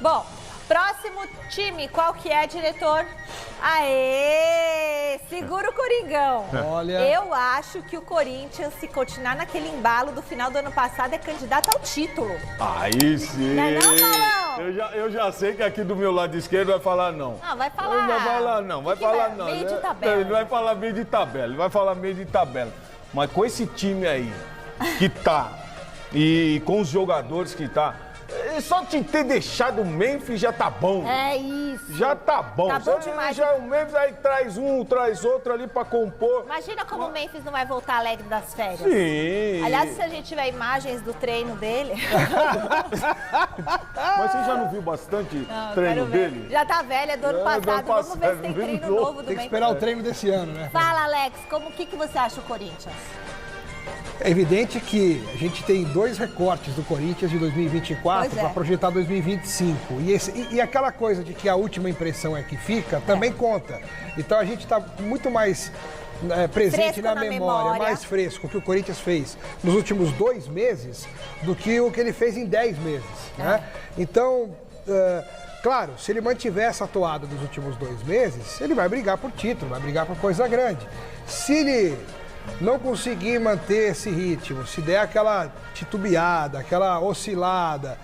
Bom, próximo time, qual que é, diretor? Aê! Segura o Coringão. Olha. Eu acho que o Corinthians, se continuar naquele embalo do final do ano passado, é candidato ao título. Aí sim. Não é não, Paulão? Eu já sei que aqui do meu lado esquerdo vai falar não. Ah, vai falar. Não vai falar não, vai falar não. Meio de tabela. Ele vai falar meio de tabela, ele vai falar meio de tabela. Mas com esse time aí que tá e com os jogadores que tá, só de ter deixado o Memphis já tá bom. É isso. Já tá bom. Tá bom demais. Já o Memphis aí traz um, traz outro ali pra compor. Imagina como o Memphis não vai voltar alegre das férias. Sim. Aliás, se a gente tiver imagens do treino dele... Mas você já não viu bastante Não, treino quero ver. dele? Já tá velha, é do ano passado. Vamos ver se tem treino novo do Tem que Memphis. esperar o treino desse ano, né? Fala, Alex, o que você acha do Corinthians? É evidente que a gente tem 2 recortes do Corinthians de 2024 Pois é. para projetar 2025. E aquela coisa de que a última impressão é que fica, também conta. Então a gente está muito mais presente Fresco na na memória, memória. mais fresco que o Corinthians fez nos últimos 2 meses do que o que ele fez em 10 meses. Né? Então, claro, se ele mantiver essa toada dos últimos 2 meses, ele vai brigar por título, vai brigar por coisa grande. Se ele não conseguir manter esse ritmo, se der aquela titubeada, aquela oscilada,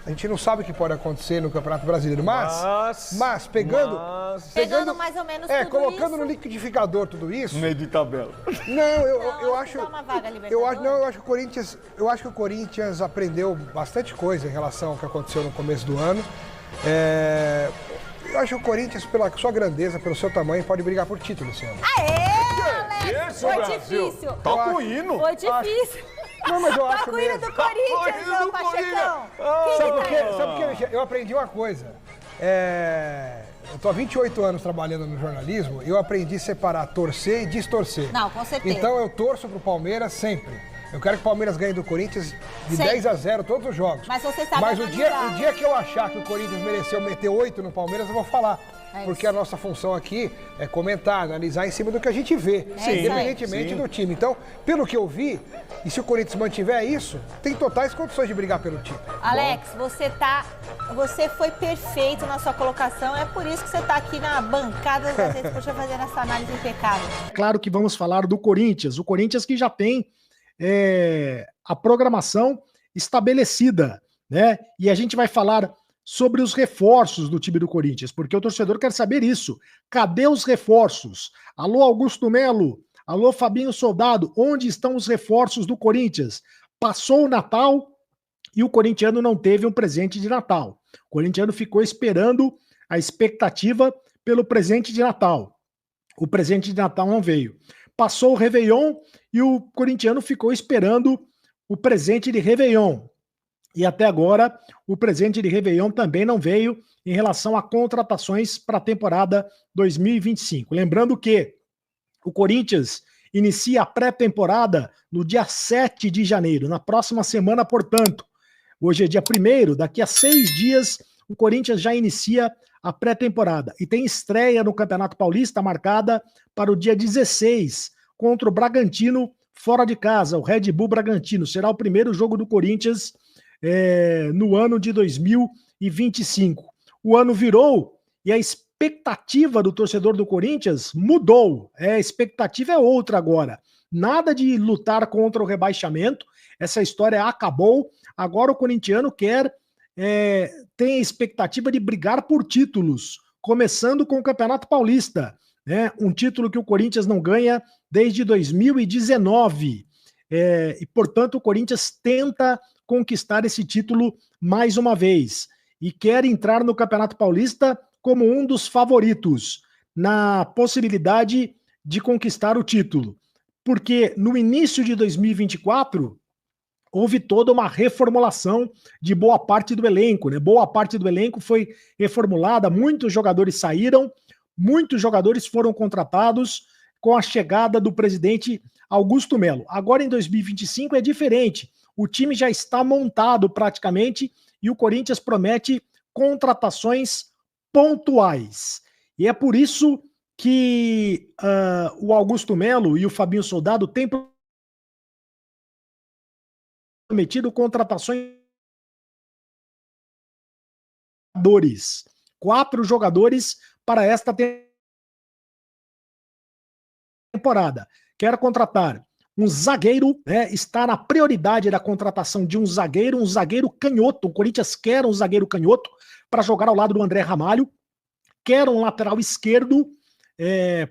a gente não sabe o que pode acontecer no Campeonato Brasileiro, mas pegando mais ou menos tudo colocando isso. no liquidificador tudo isso. Meio de tabela. Não, eu acho que acho, dá uma vaga eu acho, Libertadores. não, eu acho que o Corinthians aprendeu bastante coisa em relação ao que aconteceu no começo do ano. Eu acho que o Corinthians, pela sua grandeza, pelo seu tamanho, pode brigar por título esse ano. Aê, Alex! Isso, Foi Brasil. difícil. Toca o hino. Foi difícil. Não, mas eu acho Toca o hino mesmo. do Corinthians, Toca o hino ô do Pachecão. Corinthians. Sabe por quê? Eu aprendi uma coisa. Eu tô há 28 anos trabalhando no jornalismo e eu aprendi a separar torcer e distorcer. Não, com certeza. Então eu torço pro Palmeiras sempre. Eu quero que o Palmeiras ganhe do Corinthians de Sempre. 10-0 todos os jogos. Mas você sabe Mas o analisar. dia que eu achar que o Corinthians mereceu meter 8 no Palmeiras, eu vou falar. É Porque isso. a nossa função aqui é comentar, analisar em cima do que a gente vê, isso aí. independentemente Sim. do time. Então, pelo que eu vi, e se o Corinthians mantiver isso, tem totais condições de brigar pelo título. Alex, você foi perfeito na sua colocação, é por isso que você está aqui na bancada da gente fazendo essa análise impecável. Claro que vamos falar do Corinthians, o Corinthians que já tem a programação estabelecida, né? E a gente vai falar sobre os reforços do time do Corinthians, porque o torcedor quer saber isso. Cadê os reforços? Alô, Augusto Melo. Alô, Fabinho Soldado. Onde estão os reforços do Corinthians? Passou o Natal e o corintiano não teve um presente de Natal. O corintiano ficou esperando a expectativa pelo presente de Natal. O presente de Natal não veio. Passou o Réveillon e o corintiano ficou esperando o presente de Réveillon. E até agora, o presente de Réveillon também não veio em relação a contratações para a temporada 2025. Lembrando que o Corinthians inicia a pré-temporada no dia 7 de janeiro, na próxima semana, portanto. Hoje é dia 1º, daqui a 6 dias, o Corinthians já inicia a pré-temporada. E tem estreia no Campeonato Paulista marcada para o dia 16, contra o Bragantino, fora de casa, o Red Bull Bragantino. Será o primeiro jogo do Corinthians no ano de 2025. O ano virou e a expectativa do torcedor do Corinthians mudou. A expectativa é outra agora. Nada de lutar contra o rebaixamento. Essa história acabou. Agora o corintiano tem a expectativa de brigar por títulos, começando com o Campeonato Paulista, né? Um título que o Corinthians não ganha desde 2019. E, portanto, o Corinthians tenta conquistar esse título mais uma vez e quer entrar no Campeonato Paulista como um dos favoritos na possibilidade de conquistar o título. Porque no início de 2024 houve toda uma reformulação de boa parte do elenco, né? Boa parte do elenco foi reformulada, muitos jogadores saíram, muitos jogadores foram contratados com a chegada do presidente Augusto Melo. Agora em 2025 é diferente. O time já está montado praticamente e o Corinthians promete contratações pontuais. E é por isso que o Augusto Melo e o Fabinho Soldado têm prometido contratações 4 jogadores para esta temporada. Quer contratar um zagueiro, né? Está na prioridade da contratação de um zagueiro canhoto. O Corinthians quer um zagueiro canhoto para jogar ao lado do André Ramalho. Quer um lateral esquerdo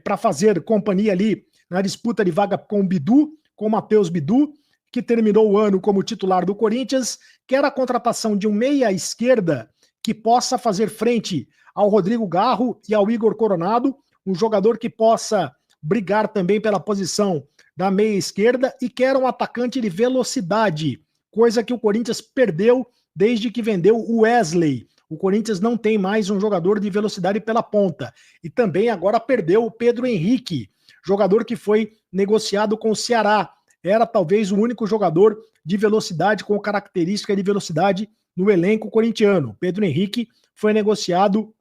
para fazer companhia ali na disputa de vaga com o Bidu, com o Matheus Bidu, que terminou o ano como titular do Corinthians. Quer a contratação de um meia esquerda que possa fazer frente ao Rodrigo Garro e ao Igor Coronado, um jogador que possa brigar também pela posição da meia esquerda, e quer um atacante de velocidade, coisa que o Corinthians perdeu desde que vendeu o Wesley. O Corinthians não tem mais um jogador de velocidade pela ponta. E também agora perdeu o Pedro Henrique, jogador que foi negociado com o Ceará. Era talvez o único jogador de velocidade, com característica de velocidade no elenco corintiano. Pedro Henrique foi negociado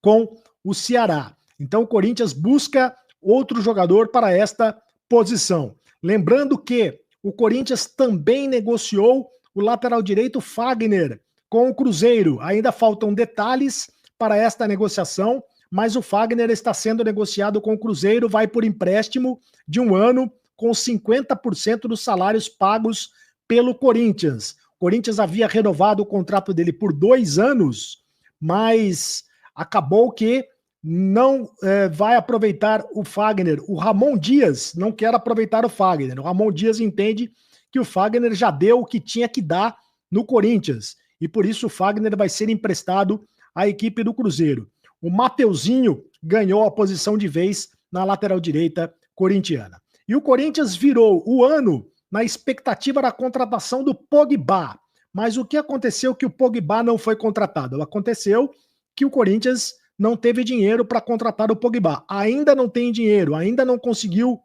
com o Ceará. Então o Corinthians busca outro jogador para esta posição. Lembrando que o Corinthians também negociou o lateral direito Fagner com o Cruzeiro. Ainda faltam detalhes para esta negociação, mas o Fagner está sendo negociado com o Cruzeiro, vai por empréstimo de 1 ano, com 50% dos salários pagos pelo Corinthians. O Corinthians havia renovado o contrato dele por 2 anos, mas acabou que não vai aproveitar o Fagner. O Ramon Dias não quer aproveitar o Fagner. O Ramon Dias entende que o Fagner já deu o que tinha que dar no Corinthians, e por isso o Fagner vai ser emprestado à equipe do Cruzeiro. O Mateuzinho ganhou a posição de vez na lateral direita corintiana. E o Corinthians virou o ano na expectativa da contratação do Pogba. Mas o que aconteceu que o Pogba não foi contratado? Aconteceu que o Corinthians não teve dinheiro para contratar o Pogba. Ainda não tem dinheiro, ainda não conseguiu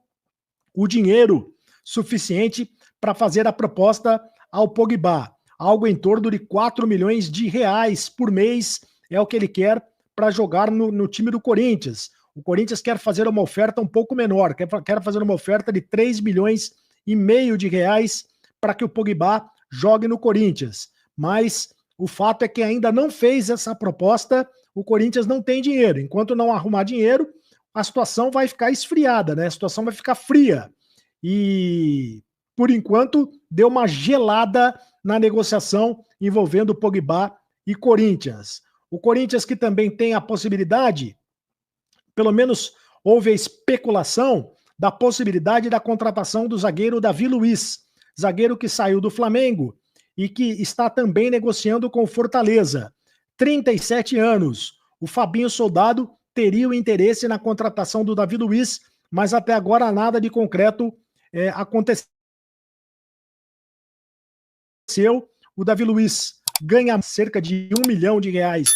o dinheiro suficiente para fazer a proposta ao Pogba. Algo em torno de 4 milhões de reais por mês é o que ele quer para jogar no time do Corinthians. O Corinthians quer fazer uma oferta um pouco menor, quer fazer uma oferta de 3 milhões e meio de reais para que o Pogba jogue no Corinthians. Mas o fato é que ainda não fez essa proposta, o Corinthians não tem dinheiro. Enquanto não arrumar dinheiro, a situação vai ficar esfriada, né? A situação vai ficar fria. E, por enquanto, deu uma gelada na negociação envolvendo Pogba e Corinthians. O Corinthians, que também tem a possibilidade, pelo menos houve a especulação da possibilidade da contratação do zagueiro Davi Luiz, zagueiro que saiu do Flamengo e que está também negociando com o Fortaleza. 37 anos. O Fabinho Soldado teria o interesse na contratação do Davi Luiz, mas até agora nada de concreto aconteceu. O Davi Luiz ganha cerca de 1 milhão de reais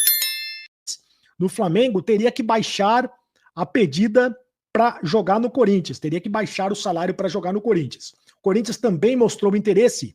no Flamengo, teria que baixar a pedida para jogar no Corinthians, teria que baixar o salário para jogar no Corinthians. O Corinthians também mostrou interesse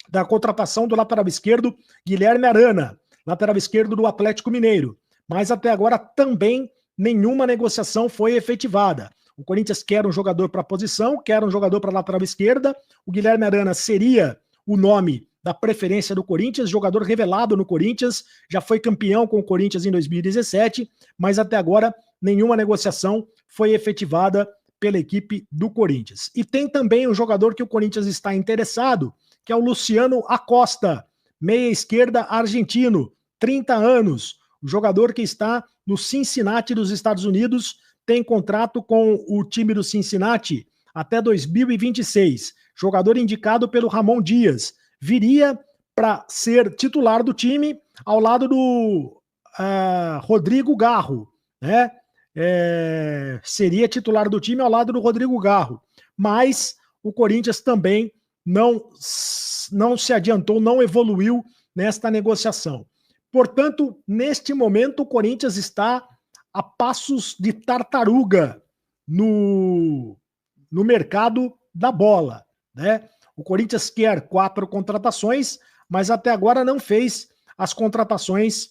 da contratação do lateral esquerdo Guilherme Arana, lateral esquerdo do Atlético Mineiro, mas até agora também nenhuma negociação foi efetivada. O Corinthians quer um jogador para a posição, quer um jogador para a lateral esquerda. O Guilherme Arana seria o nome da preferência do Corinthians, jogador revelado no Corinthians, já foi campeão com o Corinthians em 2017, mas até agora nenhuma negociação foi efetivada pela equipe do Corinthians. E tem também um jogador que o Corinthians está interessado, que é o Luciano Acosta, meia esquerda argentino, 30 anos, o jogador que está no Cincinnati dos Estados Unidos, tem contrato com o time do Cincinnati até 2026, jogador indicado pelo Ramon Dias, viria para ser titular do time ao lado do Rodrigo Garro, né? Seria titular do time ao lado do Rodrigo Garro, mas o Corinthians também não se adiantou, não evoluiu nesta negociação. Portanto, neste momento, o Corinthians está a passos de tartaruga no mercado da bola, né? O Corinthians quer 4 contratações, mas até agora não fez as contratações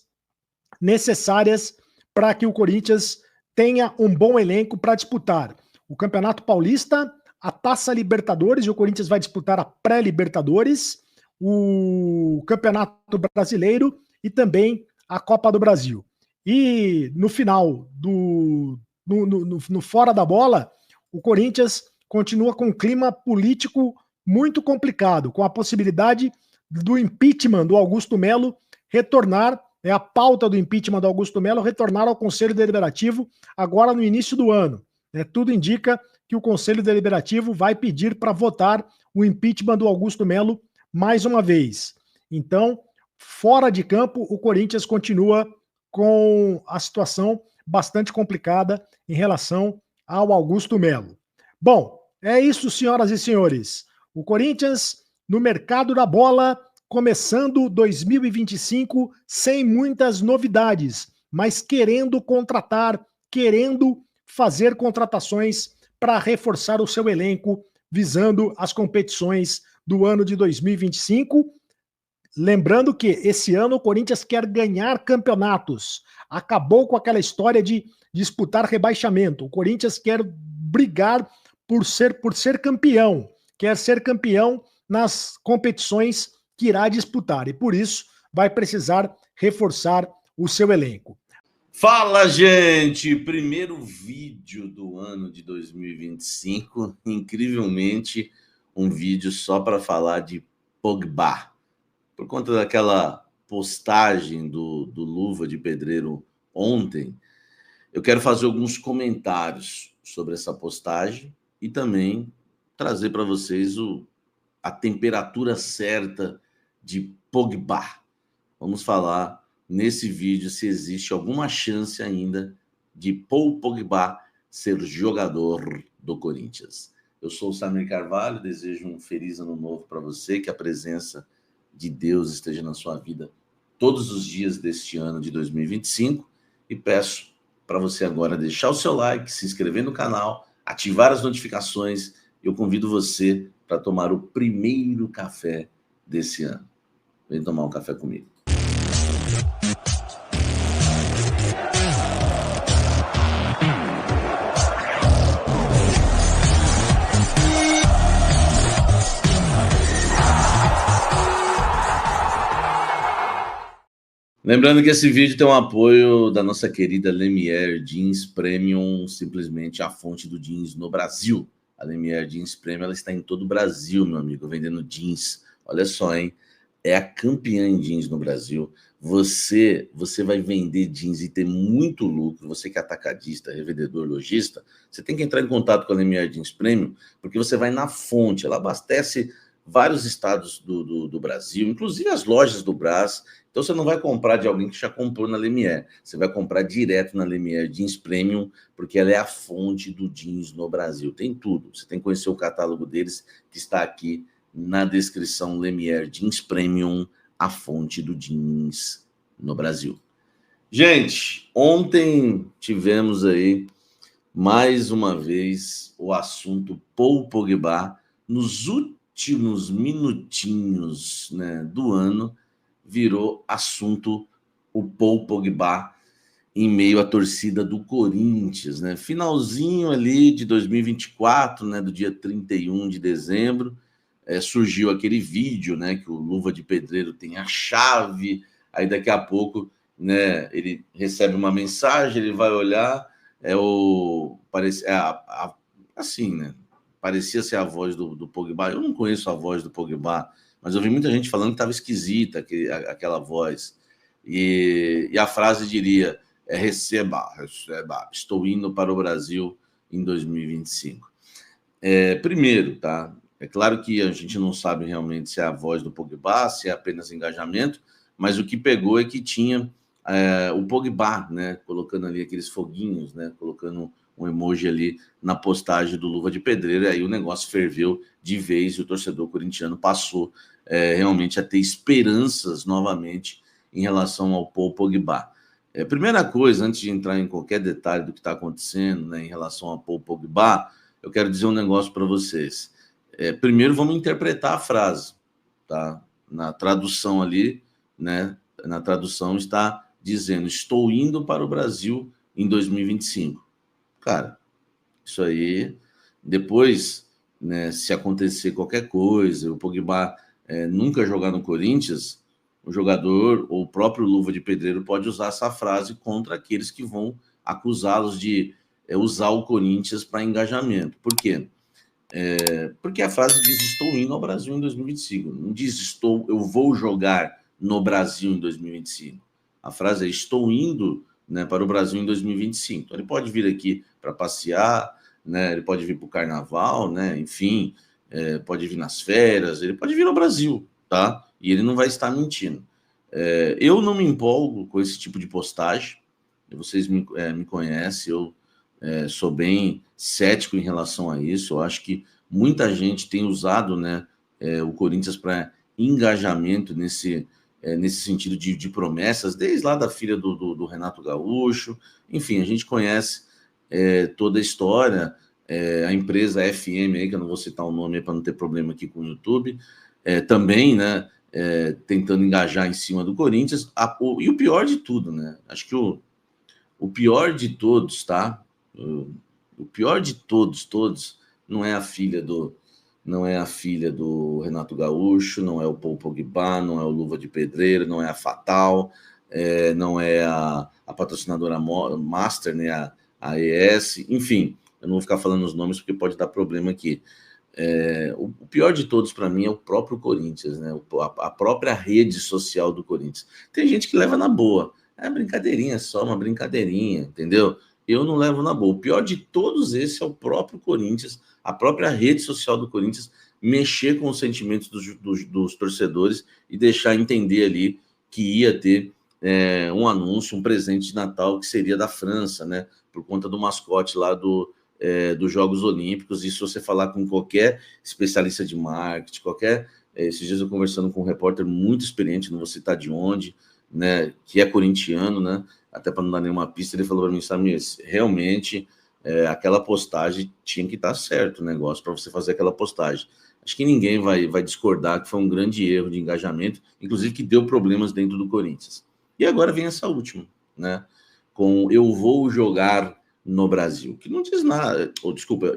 necessárias para que o Corinthians tenha um bom elenco para disputar o Campeonato Paulista, a Taça Libertadores, e o Corinthians vai disputar a pré-Libertadores, o Campeonato Brasileiro e também a Copa do Brasil. E no final, no fora da bola, o Corinthians continua com um clima político muito complicado, com a possibilidade do impeachment do Augusto Melo retornar, a pauta do impeachment do Augusto Melo retornar ao Conselho Deliberativo agora no início do ano. Tudo indica que o Conselho Deliberativo vai pedir para votar o impeachment do Augusto Melo mais uma vez. Então, fora de campo, o Corinthians continua com a situação bastante complicada em relação ao Augusto Melo. Bom, é isso, senhoras e senhores. O Corinthians, no mercado da bola, começando 2025 sem muitas novidades, mas querendo contratar, querendo fazer contratações para reforçar o seu elenco, visando as competições do ano de 2025. Lembrando que esse ano o Corinthians quer ganhar campeonatos. Acabou com aquela história de disputar rebaixamento. O Corinthians quer brigar por ser campeão. Quer ser campeão nas competições que irá disputar. E por isso vai precisar reforçar o seu elenco. Fala, gente! Primeiro vídeo do ano de 2025. Incrivelmente, um vídeo só para falar de Pogba. Por conta daquela postagem do Luva de Pedreiro ontem, eu quero fazer alguns comentários sobre essa postagem e também trazer para vocês a temperatura certa de Pogba. Vamos falar nesse vídeo se existe alguma chance ainda de Paul Pogba ser jogador do Corinthians. Eu sou o Samir Carvalho, desejo um feliz ano novo para você, que a presença de Deus esteja na sua vida todos os dias deste ano de 2025 e peço para você agora deixar o seu like, se inscrever no canal, ativar as notificações. Eu convido você para tomar o primeiro café desse ano. Vem tomar um café comigo. Lembrando que esse vídeo tem um apoio da nossa querida Lemier Jeans Premium, simplesmente a fonte do jeans no Brasil. A Lemier Jeans Premium, ela está em todo o Brasil, meu amigo, vendendo jeans. Olha só, hein? É a campeã em jeans no Brasil. Você vai vender jeans e ter muito lucro. Você que é atacadista, revendedor, lojista, você tem que entrar em contato com a Lemier Jeans Premium, porque você vai na fonte. Ela abastece vários estados do Brasil, inclusive as lojas do Brás. Então você não vai comprar de alguém que já comprou na Lemier. Você vai comprar direto na Lemier Jeans Premium, porque ela é a fonte do jeans no Brasil. Tem tudo. Você tem que conhecer o catálogo deles, que está aqui na descrição. Lemier Jeans Premium, a fonte do jeans no Brasil. Gente, ontem tivemos aí, mais uma vez, o assunto Paul Pogba. Nos últimos minutinhos, né, do ano, virou assunto o Paul Pogba em meio à torcida do Corinthians, né? Finalzinho ali de 2024, né, do dia 31 de dezembro, surgiu aquele vídeo, né, que o Luva de Pedreiro tem a chave, aí daqui a pouco, né, ele recebe uma mensagem, ele vai olhar, assim, né? Parecia ser a voz do Pogba. Eu não conheço a voz do Pogba, mas eu vi muita gente falando que estava esquisita aquela voz. E a frase diria, receba, estou indo para o Brasil em 2025. Primeiro, tá? É claro que a gente não sabe realmente se é a voz do Pogba, se é apenas engajamento, mas o que pegou é que tinha o Pogba, né, colocando ali aqueles foguinhos, né, colocando um emoji ali na postagem do Luva de Pedreiro, e aí o negócio ferveu de vez e o torcedor corintiano passou realmente a ter esperanças novamente em relação ao Paul Pogba. Primeira coisa, antes de entrar em qualquer detalhe do que está acontecendo, né, em relação ao Paul Pogba, eu quero dizer um negócio para vocês. Primeiro vamos interpretar a frase, tá? Na tradução ali, né, na tradução está dizendo, estou indo para o Brasil em 2025. Cara, isso aí, depois, né, se acontecer qualquer coisa, o Pogba nunca jogar no Corinthians, o jogador ou o próprio Luva de Pedreiro pode usar essa frase contra aqueles que vão acusá-los de usar o Corinthians para engajamento. Por quê? Porque a frase diz estou indo ao Brasil em 2025. Não diz eu vou jogar no Brasil em 2025. A frase é estou indo, né, para o Brasil em 2025. Então, ele pode vir aqui para passear, né, ele pode vir para o carnaval, né, enfim, pode vir nas férias, ele pode vir ao Brasil, tá? E ele não vai estar mentindo. Eu não me empolgo com esse tipo de postagem. Vocês me conhecem, eu sou bem cético em relação a isso. Eu acho que muita gente tem usado, né, o Corinthians para engajamento nesse sentido de promessas, desde lá da filha do Renato Gaúcho. Enfim, a gente conhece toda a história. A empresa FM, aí, que eu não vou citar o nome para não ter problema aqui com o YouTube, também, né, tentando engajar em cima do Corinthians. E o pior de tudo, né? Acho que o pior de todos, tá? O pior de todos, não é a filha do Renato Gaúcho, não é o Paul Pogba, não é o Luva de Pedreiro, não é a Fatal, não é a patrocinadora Master, né, a ES, enfim, eu não vou ficar falando os nomes porque pode dar problema aqui. O pior de todos para mim é o próprio Corinthians, né? A própria rede social do Corinthians. Tem gente que leva na boa, brincadeirinha, só uma brincadeirinha, entendeu? Eu não levo na boa. O pior de todos esses é o próprio Corinthians, a própria rede social do Corinthians mexer com os sentimentos dos torcedores e deixar entender ali que ia ter um anúncio, um presente de Natal que seria da França, né? Por conta do mascote lá dos Jogos Olímpicos. E se você falar com qualquer especialista de marketing, esses dias eu conversando com um repórter muito experiente, não vou citar de onde, né, que é corintiano, né, até para não dar nenhuma pista, ele falou para mim, Samir, realmente aquela postagem tinha que estar certo o negócio para você fazer aquela postagem. Acho que ninguém vai discordar que foi um grande erro de engajamento, inclusive que deu problemas dentro do Corinthians. E agora vem essa última, né, com eu vou jogar no Brasil, que não diz nada, desculpa,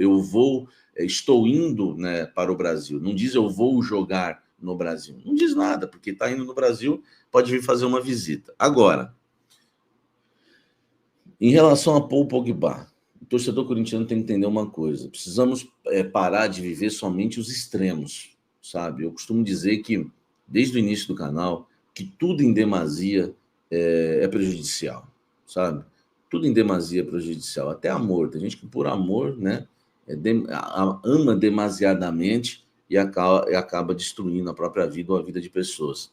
estou indo, né, para o Brasil, não diz eu vou jogar no Brasil, não diz nada, porque está indo no Brasil, pode vir fazer uma visita. Agora, em relação a Paul Pogba, o torcedor corintiano tem que entender uma coisa, precisamos parar de viver somente os extremos, sabe? Eu costumo dizer que, desde o início do canal, que tudo em demasia é prejudicial, sabe? Tudo em demasia é prejudicial, até amor. Tem gente que por amor, né, ama demasiadamente e acaba destruindo a própria vida ou a vida de pessoas.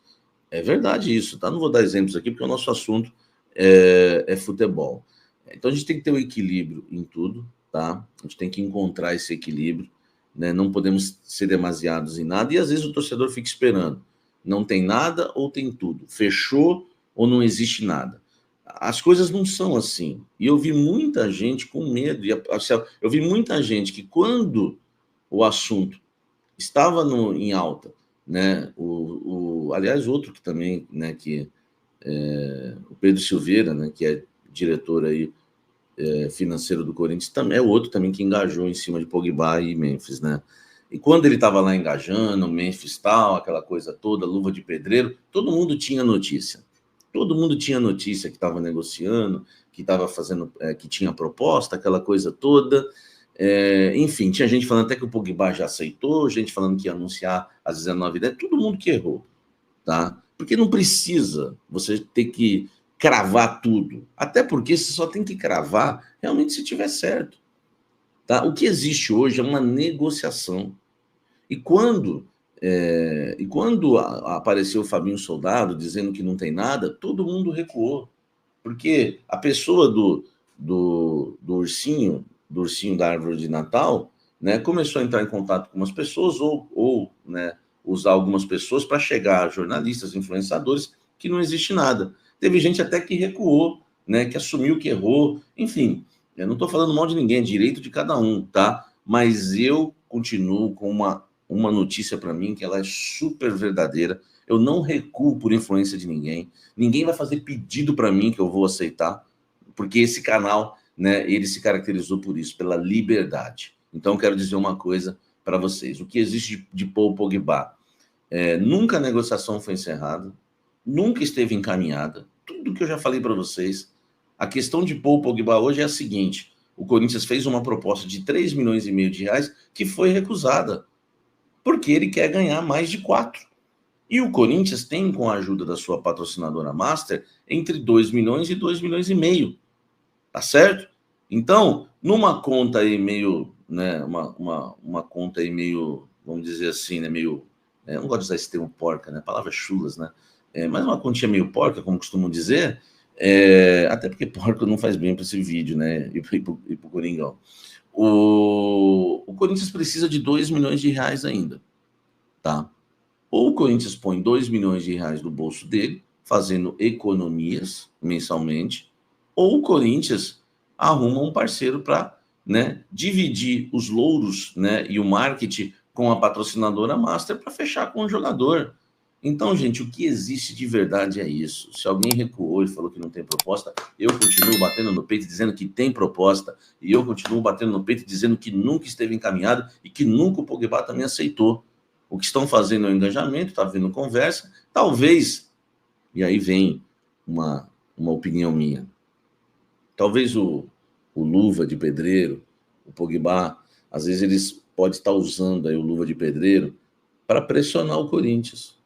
É verdade isso, tá? Não vou dar exemplos aqui porque o nosso assunto é futebol. Então a gente tem que ter um equilíbrio em tudo, tá? A gente tem que encontrar esse equilíbrio, né? Não podemos ser demasiados em nada e às vezes o torcedor fica esperando. Não tem nada ou tem tudo. Fechou ou não existe nada. As coisas não são assim. E eu vi muita gente com medo. Eu vi muita gente que, quando o assunto estava em alta, né? Aliás, outro que também, né? O Pedro Silveira, né? Que é diretor aí financeiro do Corinthians, também é outro também que engajou em cima de Pogba e Memphis, né? E quando ele estava lá engajando, Memphis tal, aquela coisa toda, Luva de Pedreiro, todo mundo tinha notícia. Todo mundo tinha notícia que estava negociando, que estava fazendo, que tinha proposta, aquela coisa toda. Enfim, tinha gente falando até que o Pogba já aceitou, gente falando que ia anunciar às 19h10, todo mundo que errou, tá? Porque não precisa você ter que cravar tudo. Até porque você só tem que cravar realmente se tiver certo, tá? O que existe hoje é uma negociação. E quando apareceu o Fabinho Soldado dizendo que não tem nada, todo mundo recuou. Porque a pessoa do ursinho da árvore de Natal, né, começou a entrar em contato com umas pessoas ou né, usar algumas pessoas para chegar a jornalistas, influenciadores, que não existe nada. Teve gente até que recuou, né, que assumiu que errou. Enfim, eu não estou falando mal de ninguém, é direito de cada um, tá? Mas eu continuo com uma notícia para mim que ela é super verdadeira. Eu não recuo por influência de ninguém. Ninguém vai fazer pedido para mim que eu vou aceitar, porque esse canal, né, ele se caracterizou por isso, pela liberdade. Então, quero dizer uma coisa para vocês. O que existe de Paul Pogba? Nunca a negociação foi encerrada. nunca esteve encaminhada. Tudo que eu já falei para vocês. A questão de pôr o Pogba hoje é a seguinte: o Corinthians fez uma proposta de 3,5 milhões de reais que foi recusada, porque ele quer ganhar mais de 4. E o Corinthians tem, com a ajuda da sua patrocinadora Master, entre 2 milhões e 2,5 milhões. Tá certo? Então, numa conta aí meio, né, uma conta aí meio, vamos dizer assim, né, meio, eu não gosto de usar esse termo porca, né, palavras chulas, né, mas uma continha meio porca, como costumam dizer, até porque porco não faz bem para esse vídeo, né, e pro Coringão. O Corinthians precisa de 2 milhões de reais ainda, tá? Ou o Corinthians põe 2 milhões de reais no bolso dele, fazendo economias mensalmente, ou o Corinthians arruma um parceiro para, né, dividir os louros, né, e o marketing com a patrocinadora Master para fechar com o jogador. Então, gente, o que existe de verdade é isso. Se alguém recuou e falou que não tem proposta, eu continuo batendo no peito dizendo que tem proposta, e eu continuo batendo no peito dizendo que nunca esteve encaminhado e que nunca o Pogba também aceitou. O que estão fazendo é o engajamento, está havendo conversa, talvez, e aí vem uma opinião minha, talvez o Luva de Pedreiro, o Pogba, às vezes eles podem estar usando aí o Luva de Pedreiro para pressionar o Corinthians.